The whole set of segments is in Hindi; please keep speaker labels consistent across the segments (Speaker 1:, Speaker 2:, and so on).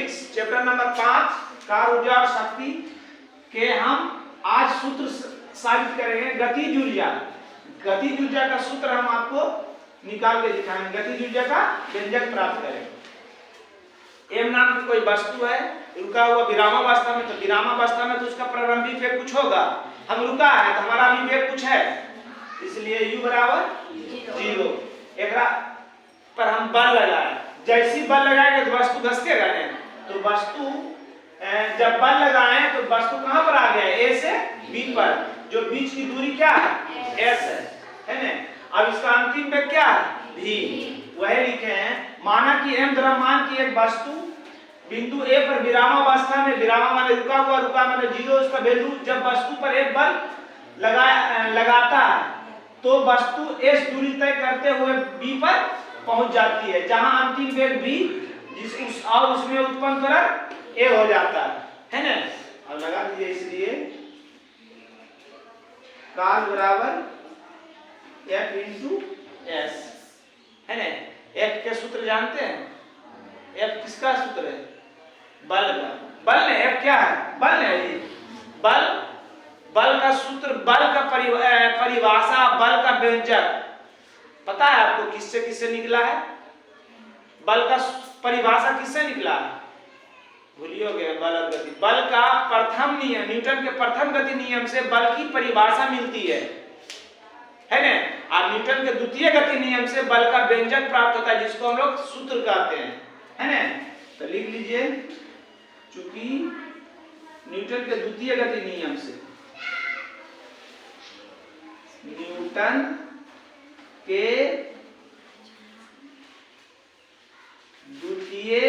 Speaker 1: फिजिक्स चैप्टर नंबर 5 कार्य ऊर्जा और शक्ति के हम आज सूत्र साबित करेंगे। गतिज ऊर्जा, गतिज ऊर्जा का सूत्र हम आपको निकाल के दिखाएंगे। गतिज ऊर्जा का व्यंजक प्राप्त करेंगे। एम नाम की कोई वस्तु है, रुका हुआ विरामावस्था में, तो विरामावस्था में तो उसका प्रारंभिक वेग कुछ होगा। हम रुका है तो हमारा भी वेग कुछ है, इसलिए u बराबर 0। एकरा पर हम बल लगाए, जैसी बल लगाएंगे तो वस्तु घसकेगा नहीं। तो वस्तु जब बल लगाए तो वस्तु कहां पर आ गया? a से b पर, जो बीच की दूरी क्या है? s है ना। अब इसका अंतिम वेग क्या है? v। वही लिखे हैं, माना कि m द्रव्यमान की एक वस्तु बिंदु a पर विरामावस्था में, विरामा माने रुका हुआ, रुका माने 0, उसका वैल्यू जब वस्तु पर एक बल लगाता है तो वस्तु s दूरी तय करते हुए b पर पहुंच जाती है, जहां अंतिम वेग v और उसमें उत्पन्न त्वरण a हो जाता है ना। अब लगा दीजिए, इसलिए कार्य बराबर F इंटू S है ना। F के सूत्र जानते हैं? F किसका सूत्र है? बल का। बल ने F क्या है? बल ने बल, बल का सूत्र, बल का परिभाषा, बल का व्यंजक पता है आपको किससे निकला है? बल का परिभाषा किससे निकला है? भूलियोगे बल और गति। बल का प्रथम नियम, न्यूटन के प्रथम गति नियम से बल की परिभाषा मिलती है ना। और न्यूटन के द्वितीय गति नियम से बल का व्यंजक प्राप्त होता है, जिसको हम लोग सूत्र कहते हैं, है ना। तो लिख लीजिए, चूंकि न्यूटन के द्वितीय गति नियम से, न्यूटन के द्वितीय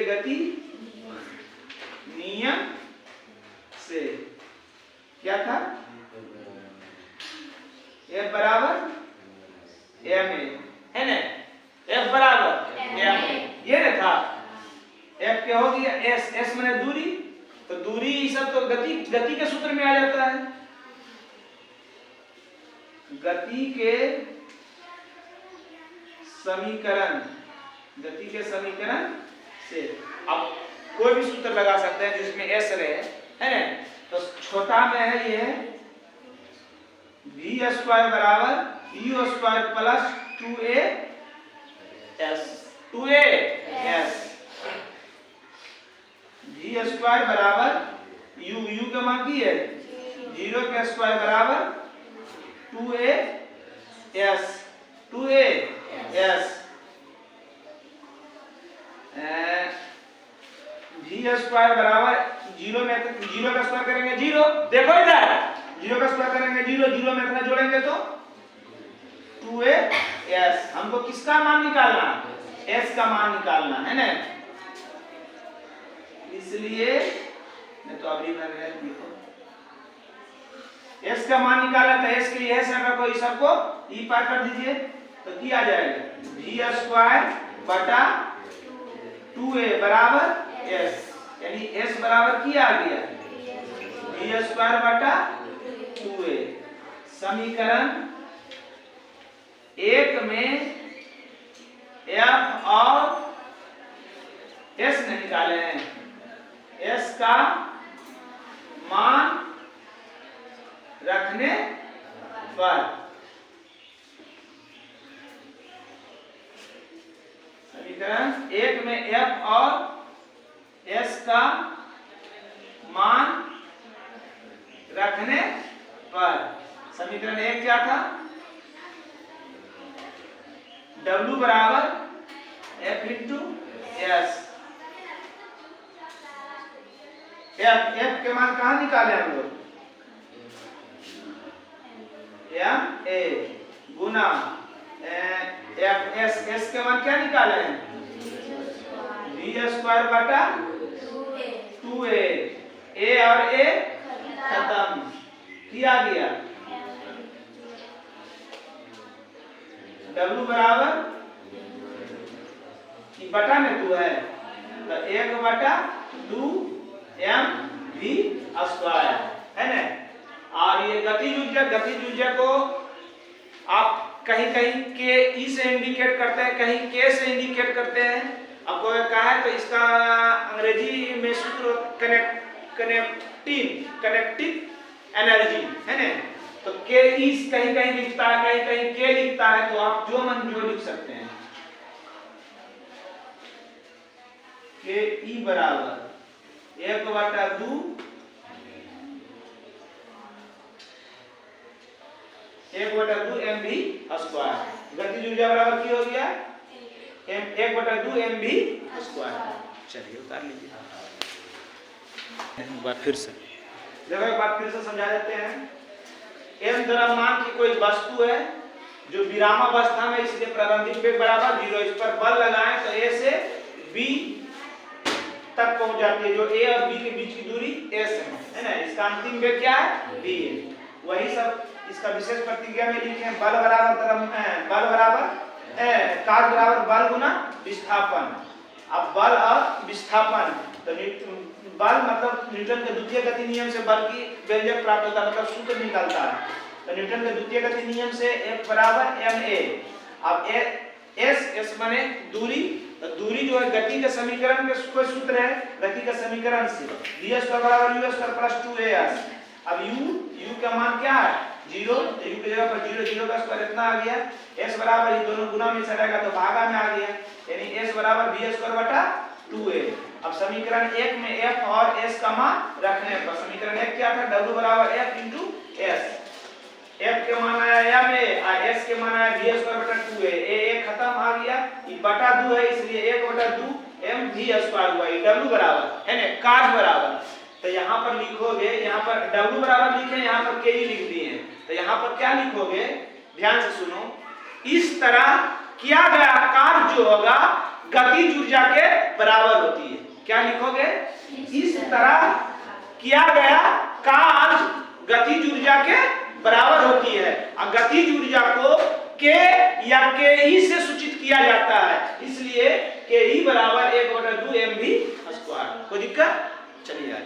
Speaker 1: गति नियम से क्या था? F बराबर ma है ना। F बराबर ma, ये ना था। F क्या हो गया? S माने दूरी, तो दूरी सब तो गति के सूत्र में आ जाता है। गति के समीकरण, गति के समीकरण से आप कोई भी सूत्र लगा सकते हैं जिसमें s रहे, है ना। तो छोटा में है ये v स्क्वायर बराबर u square plus 2as v square बराबर u का मान की है 0 के स्क्वायर बराबर 2as v स्क्वायर बराबर 0 में 0 का स्क्वायर करेंगे 0, देखो इधर 0 का स्क्वायर करेंगे 0 में इतना जोड़ेंगे तो 2as। हमको किसका मान निकालना? s का मान निकालना है ना। इसलिए नहीं तो अभी मैंने लिखो, s का मान निकालना था। s के लिए s रखो, इस सबको e पार कर दीजिए तो क्या आ जाएगा? v स्क्वायर बटा 2a बराबर s, यानी s बराबर क्या आ गया? v स्क्वायर बटा 2a। समीकरण 1 में f और s ने निकाले हैं। s का मान रखने पर समीकरण 1 में f और s का मान रखने पर, समीकरण 1 क्या था? W बराबर F इंटू S। F के मान कहाँ निकाले हम लोग? ma गुना S के मान क्या निकाले हैं? v स्क्वायर बटा 2a, a और a खत्म, क्या गया? W बराबर की बटा में 2 है तो 1 बटा 2 mv स्क्वायर है ना। और ये गतिज ऊर्जा को आप कहीं कहीं के ई से इंडिकेट करते हैं, कहीं के से इंडिकेट करते हैं। आपको कहा है तो इसका अंग्रेजी में सूत्र कनेक्टिव एनर्जी है ना। तो के ई कहीं कहीं लिखता है, कहीं कहीं के लिखता है, तो आप जो मन जो लिख सकते हैं। के ई बराबर 1/2 mv²। गतिज ऊर्जा बराबर की हो गया 1/2 mv²। चलिए उतार लीजिए एक बार फिर से, देखो एक बार फिर से समझा देते हैं। m द्रव्यमान की कोई वस्तु है जो विरामावस्था में, इसलिए प्रारंभिक वेग बराबर 0। इस पर बल लगाएं तो a से b तक पहुंच जाती है, जो a और b के बीच की दूरी s है ना। इसका अंतिम वेग क्या है b है। वही सब इसका विशेष प्रतिक्रिया में लिखे हैं। बल बराबर कार्य बराबर बल गुना विस्थापन। अब बल और विस्थापन, तो बल मतलब न्यूटन के द्वितीय गति नियम से बल की व्यंजक प्राप्त होता है, मतलब सूत्र निकलता है। तो न्यूटन के द्वितीय गति नियम से F बराबर ma। अब s माने दूरी, तो दूरी जो है गति के समीकरण के कोई सूत्र है, गति का समीकरण से v² बराबर u² प्लस 2as। अब u का मान क्या है 0, तो u की जगह पर 0, 0 का स्क्वायर इतना आ गया। s बराबर ये दोनों गुना में चलेगा तो भागा में आ गया, यानी s बराबर v²/2a। अब समीकरण 1 में f और s का मान रखने पर समीकरण 1 क्या था, w बराबर f × s। f के मान आया m a और s के मान आया v²/2a। a खत्म आ गया, ये बटा 2 है इसलिए 1/2 mv² हुआ। ये w बराबर है ना, कार्य बराबर। तो यहाँ पर लिखोगे, यहाँ पर w बराबर लिखे, यहाँ पर के ही लिख दिए हैं। तो यहाँ पर क्या लिखोगे, ध्यान से सुनो। इस तरह किया गया कार्य जो होगा गतिज ऊर्जा के बराबर होती है। क्या लिखोगे, इस तरह किया गया कार्य गतिज ऊर्जा के बराबर होती है। और गतिज ऊर्जा को के या के ई से सूचित किया जाता है, इसलिए के ई बराबर 1/2 mv²। कोई दिक्कत? चलिए आगे।